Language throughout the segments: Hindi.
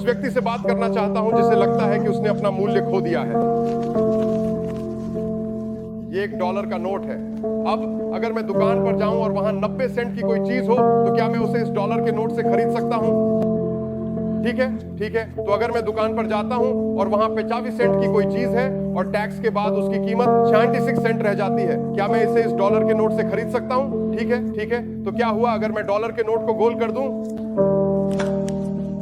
व्यक्ति से बात करना चाहता हूं जिसे लगता है कि उसने अपना मूल्य खो दिया है। ये $1 का नोट है। अब अगर मैं दुकान पर जाऊं और वहां 90 सेंट की कोई चीज हो तो क्या मैं उसे इस $1 के नोट से खरीद सकता हूं? ठीक है, ठीक है। तो अगर मैं दुकान पर जाता हूं और वहां 85 सेंट की कोई चीज है और टैक्स के बाद उसकी कीमत 96 सेंट रह जाती है, क्या मैं इसे इस $1 के नोट से खरीद सकता हूं? ठीक है, ठीक है। तो क्या हुआ अगर मैं $1 के नोट को गोल कर दूं?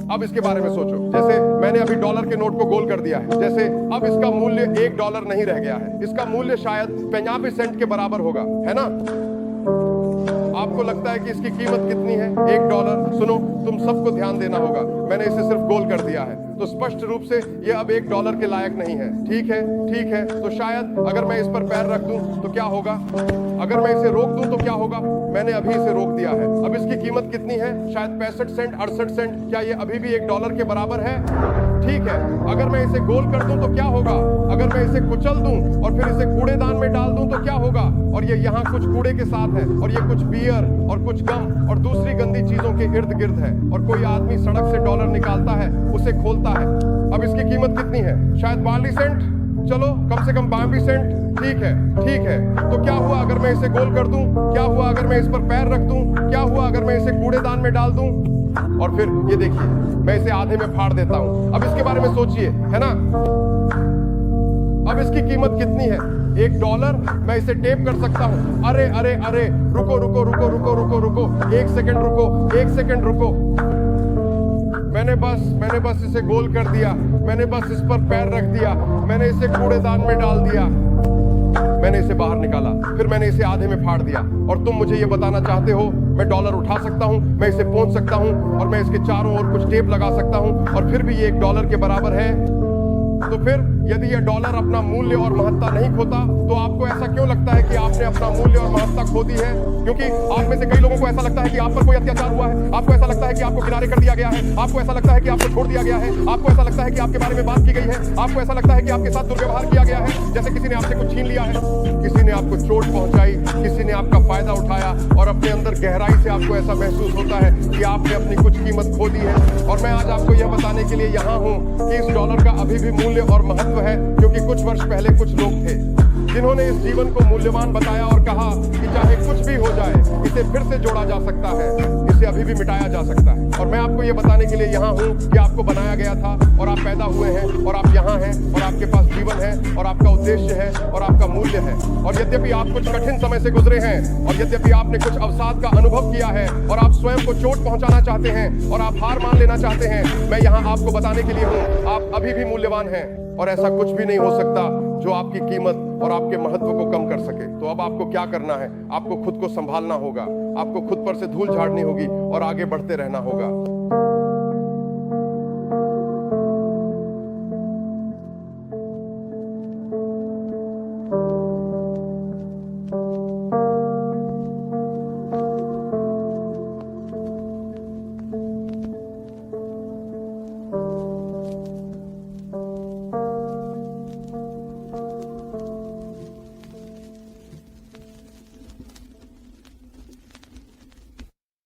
अब इसके बारे में सोचो। जैसे मैंने अभी $1 के नोट को गोल कर दिया है, जैसे अब इसका मूल्य $1 नहीं रह गया है, इसका मूल्य शायद 85 सेंट के बराबर होगा, है ना? आपको लगता है कि इसकी कीमत कितनी है? $1। सुनो, तुम सबको ध्यान देना होगा, मैंने इसे सिर्फ गोल कर दिया है, तो स्पष्ट रूप से ये अब $1 के लायक नहीं है। ठीक है, ठीक है। तो शायद अगर मैं इस पर पैर रख दूं तो क्या होगा? अगर मैं इसे रोक दूं तो क्या होगा? मैंने अभी इसे रोक दिया है। अब इसकी कीमत कितनी है? शायद 65 सेंट, 68 सेंट। क्या ये अभी भी $1 के बराबर है? ठीक है। अगर मैं इसे गोल कर दूं तो क्या होगा? अगर मैं इसे कुचल दूं और फिर इसे कूड़ेदान में डाल दूं तो क्या होगा? और ये यहाँ कुछ कूड़े के साथ है, और ये कुछ बियर और कुछ गम और दूसरी गंदी चीजों के इर्द गिर्द है, और कोई आदमी सड़क से $1 निकालता है, उसे खोलता है। अब इसकी कीमत कितनी है? शायद 42 सेंट। चलो, कम से कम 22 सेंट। ठीक है, ठीक है। तो क्या हुआ अगर मैं इसे गोल कर दूं? क्या हुआ अगर मैं इस पर पैर रख दूं? क्या हुआ अगर मैं इसे कूड़ेदान में डाल दूं? और फिर ये देखिए, मैं इसे आधे में फाड़ देता हूं। अब इसके बारे में सोचिए, है ना? अब इसकी कीमत कितनी है? $1। मैं इसे टेप कर सकता हूं। अरे अरे अरे, रुको रुको रुको रुको रुको रुको, 1 सेकंड रुको, 1 सेकंड रुको। मैंने बस इसे गोल कर दिया, मैंने बस इस पर पैर रख दिया, मैंने इसे कूड़ेदान में डाल दिया, मैंने इसे बाहर निकाला, फिर मैंने इसे आधे में फाड़ दिया। और तुम मुझे ये बताना चाहते हो मैं $1 उठा सकता हूं, मैं इसे पोंछ सकता हूं और मैं इसके चारों ओर कुछ टेप लगा सकता हूं और फिर भी ये $1 के बराबर है? तो फिर यदि यह $1 अपना मूल्य और महत्ता नहीं खोता तो आपको ऐसा क्यों लगता है कि आपने अपना मूल्य और महत्ता खो दी है? क्योंकि आप में से कई लोगों को ऐसा लगता है कि आप पर कोई अत्याचार हुआ है, आपको ऐसा लगता है कि आपको किनारे कर दिया गया है, आपको ऐसा लगता है कि आपको छोड़ दिया गया है, आपको ऐसा लगता है कि आपके बारे में बात की गई है, आपको ऐसा लगता है कि आपके साथ दुर्व्यवहार किया गया है, जैसे किसी ने आपसे कुछ छीन लिया है, किसी ने आपको चोट पहुंचाई, किसी ने आपका फायदा उठाया और अपने अंदर गहराई से आपको ऐसा महसूस होता है कि आपने अपनी कुछ कीमत खो दी है। और मैं आज आपको यह बताने के लिए यहाँ हूँ कि इस $1 का अभी भी मूल्य और महत्व है, क्योंकि कुछ वर्ष पहले कुछ लोग थे जिन्होंने इस जीवन को मूल्यवान बताया और कहा कि चाहे कुछ भी हो जाए इसे फिर से जोड़ा जा सकता है, इसे अभी भी मिटाया जा सकता है। और मैं आपको ये बताने के लिए यहाँ हूँ कि आपको बनाया गया था और आप पैदा हुए हैं और आप यहाँ हैं और आपके पास जीवन है और आपका उद्देश्य है और आपका मूल्य है। और यद्यपि आप कुछ कठिन समय से गुजरे हैं और यद्यपि आपने कुछ अवसाद का अनुभव किया है और आप स्वयं को चोट पहुंचाना चाहते हैं और आप हार मान लेना चाहते हैं, मैं यहाँ आपको बताने के लिए हूँ आप अभी भी मूल्यवान हैं और ऐसा कुछ भी नहीं हो सकता जो आपकी कीमत और आपके महत्व को कम कर सके। तो अब आपको क्या करना है? आपको खुद को संभालना होगा, आपको खुद पर से धूल झाड़नी होगी और आगे बढ़ते रहना होगा।